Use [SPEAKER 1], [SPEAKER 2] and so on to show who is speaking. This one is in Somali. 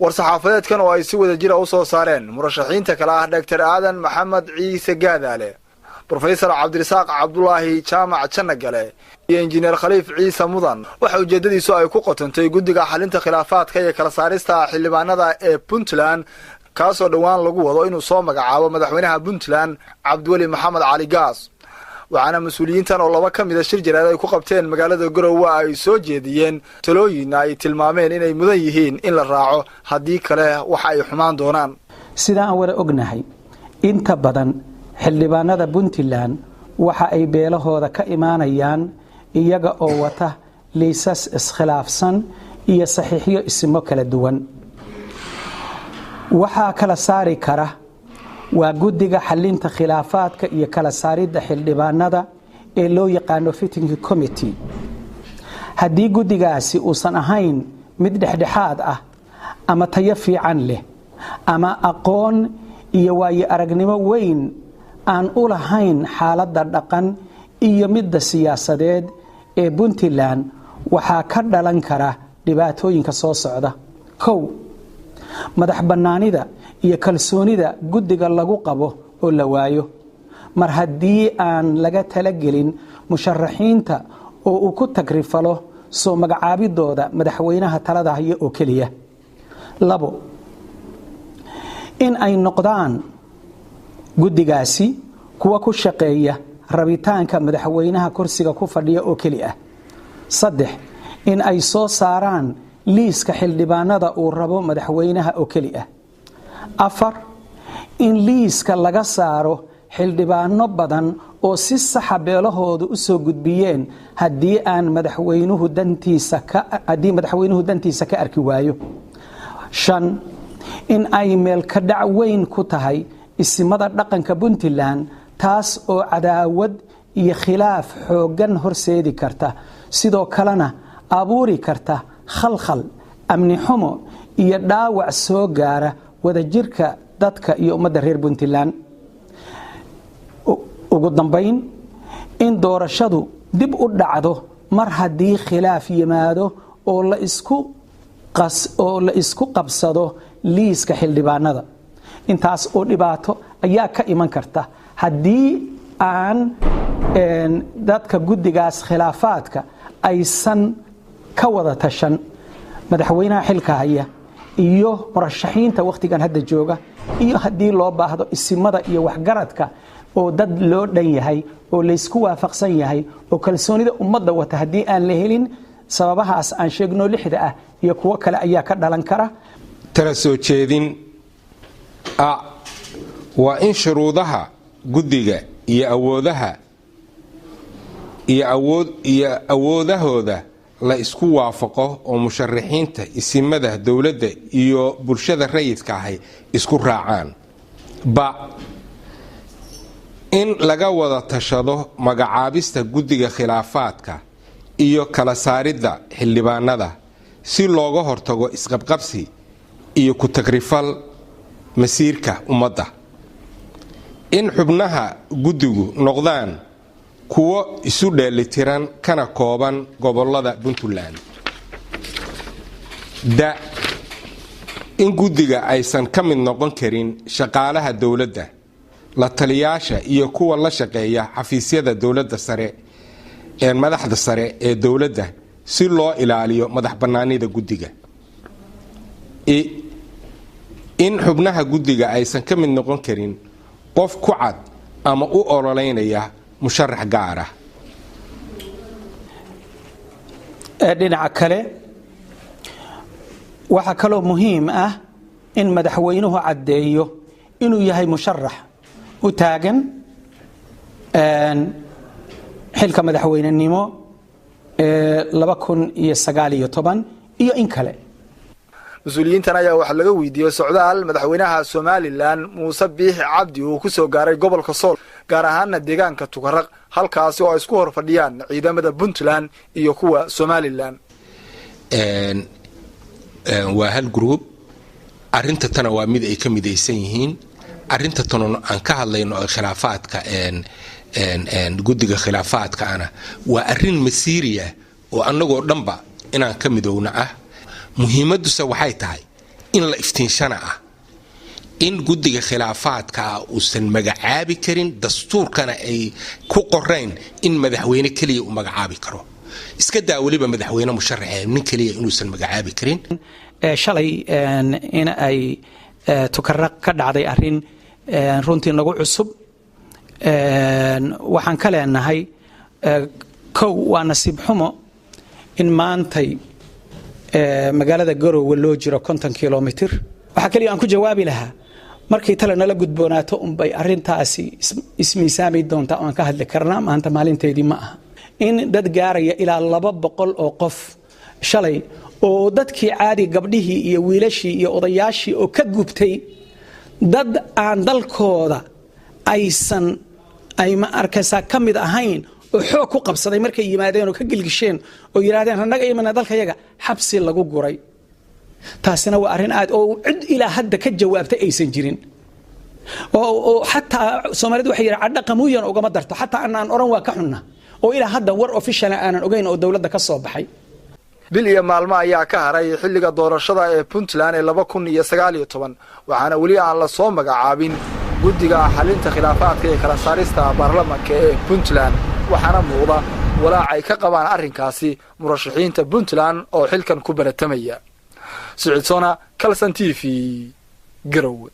[SPEAKER 1] war-saxaafadeedkan oo ay si wada jira u soo saareen murashaxiinta kale ah Dr. Aadan Maxamed Ciise Gaadaale, Professor Cabdirasaaq Cabdulaahi Jaamac Jannagale iyo Injineer Khaliif Ciise Mudan, waxa ujeedadiisu ay ku qotantay guddiga xalinta khilaafaadka iyo kala saarista xildhibaanada ee Puntland kaasoo dhawaan lagu wado inuu soo magacaabo madaxweynaha Puntland Cabdiweli Maxamed Cali Gaas. waxaana mas'uuliyiintan oo laba ka mid ah shir jiraad ay ku qabteen magaalada Garowe ay soo jeediyeen talooyin ay tilmaameen inay mudan yihiin in la raaco haddii kale waxa ay xumaan doonaan.
[SPEAKER 2] sida aan wada ognahay inta badan xildhibaanada Puntland waxa ay beelahooda ka imaanayaan iyaga oo wata liisas iskhilaafsan iyo saxiixiyo ismo kala duwan. waxa kala saari kara waa guddiga xalinta khilaafaadka iyo kala saaridda xildhibaanada ee loo yaqaano fitting committee. haddii guddigaasi uusan ahayn mid dhexdhexaad ah ama tayo fiican leh ama aqoon iyo waayo aragnimo weyn aan u lahayn xaaladda dhaqan iyo midda siyaasadeed ee Puntland, waxaa ka dhalan kara dhibaatooyinka soo socda. kow, madax bannaanida iyo kalsoonida guddiga lagu qabo oo la waayo mar haddii aan laga talagelin musharaxiinta oo uu ku tagrifalo soo magacaabidooda madaxweynaha talada haya oo keliya. labo, in ay noqdaan guddigaasi kuwa ku shaqeeya rabitaanka madaxweynaha kursiga ku fadhiya oo keliya. saddex, in ay soo saaraan liiska xildhibaanada uu rabo madaxweynaha oo keliya. afar, in liiska laga saaro xildhibaano badan oo si saxa beelahooda u soo gudbiyeen haddii madaxweynuhu dantiisa ka arki waayo. shan, in ay meel ka dhac weyn ku tahay isimada dhaqanka Puntland, taas oo cadaawad iyo khilaaf xoogan horseedi karta, sidoo kalena abuuri karta khalkhal, amni xumo iyo dhaawac soo gaara wadajirka dadka iyo ummadda reer Puntland. ugu dambayn, in doorashadu dib u dhacdo mar haddii khilaaf yimaado oo la isku qabsado liiska xildhibaanada. intaas oo dhibaato ayaa ka iman karta haddii aan dadka guddigaas khilaafaadka aysan ka wada tashan madaxweynaha xilka haya iyo murashaxiinta waqtigan hadda jooga, iyo haddii loo baahdo isimada iyo waxgaradka oo dad loo dhan yahay oo la isku waafaqsan yahay oo kalsoonida ummadda wata. haddii aan la helin sababahaas aan sheegno lixda ah iyo kuwo kale ayaa ka dhalan kara.
[SPEAKER 3] tala soo jeedin waa in shuruudaha guddiga iyo awoodahooda la isku waafaqo oo musharaxiinta isimada dowladda iyo bulshada rayidka ahi isku raacaan. in laga wada tashado magacaabista guddiga khilaafaadka iyo kala saaridda xildhibaanada si looga hortago isqabqabsi iyo ku tagrifal masiirka ummadda. in xubnaha guddigu noqdaan kuwo isu dheelitiran kana kooban gobolada Puntland. in guddiga aysan ka mid noqon karin shaqaalaha dowladda, la taliyaasha iyo kuwa la shaqeeya xafiisyada dowladda sare ee madaxda sare ee dowladda si loo ilaaliyo madax bannaanida guddiga. in xubnaha guddiga aysan ka mid noqon karin qof ku cad ama u ololeynaya musharax gaar ah.
[SPEAKER 2] dhinaca kale, waxa kaloo muhiim ah in madaxweynuhu caddeeyo inuu yahay musharax u taagan xilka madaxweynenimo 2019 iyo in kale.
[SPEAKER 1] mas'uuliyiintan ayaa waxa laga weydiiyay socdaal madaxweynaha Somaliland Muuse Biixi Cabdi uu ku soo gaaray gobolka Sool, gaar ahaan deegaanka Tukaraq, halkaas oo ay isku hor fadhiyaan ciidamada Puntland iyo kuwa Somaliland.
[SPEAKER 3] waa hal group. arinta tana waa mid ay ka midaysan yihiin. arinta tan aan ka hadlayno khilaafaadka guddiga khilaafaadka waa arin masiiriya oo annagoo dhanba inaan ka midowna ah. muhiimaduse waxay tahay in la iftiinshana ah in guddiga khilaafaadka uusan magacaabi karin dastuurkana ay ku qoreen in madaxweyne kaliya uu magacaabi karo iska daa waliba madaxweyne musharax nin kaliya inuusan magacaabi karin
[SPEAKER 2] shalay in ay tukaraq ka dhacday arin runtii nagu cusub waxaan ka leenahay kow waa nasiib xumo in maantay magaalada Garowe loo jiro 50 kilomitir waxa kaliya aan ku jawaabi lahaa markii tala nala gudboonaato bay arintaasi ismiisaami doonta aan ka hadli karnaa maanta maalinteedii ma aha in dad gaaraya ilaa 200 oo qof shalay oo dadkii caadi gabdhihii iyo wiilashii iyo odayaashii oo ka gubtay dad aan dalkooda aysan ay ma arkaysa kamid ahayn oo xoog ku qabsaday markay yimaadeen oo ka gilgisheen oo yiraahdeen anaga iimana dalkayaga xabsi lagu guray taasina waa arin aad oo cid ilaa hadda ka jawaabtay aysan jirin oo hatta Soomaalidu waxay yiraahdaan dhaqamuyan uga ma darto hatta aan oran waa ka xunna oo ilaa hadda war official aanan ogeyn oo dawladda ka soo baxay
[SPEAKER 1] bil iyo maalmo ayaa ka haray xilliga doorashada ee Puntland ee 2019 waxaana wali aan la soo magacaabin guddiga xalinta khilaafaadka ee kala saarista baarlamaanka ee Puntland waxaana muuqda walaac ay ka qabaan arrinkaasi murashaxiinta Puntland oo xilkan ku baratamaya Sicid Sona Kalsan TV Garowe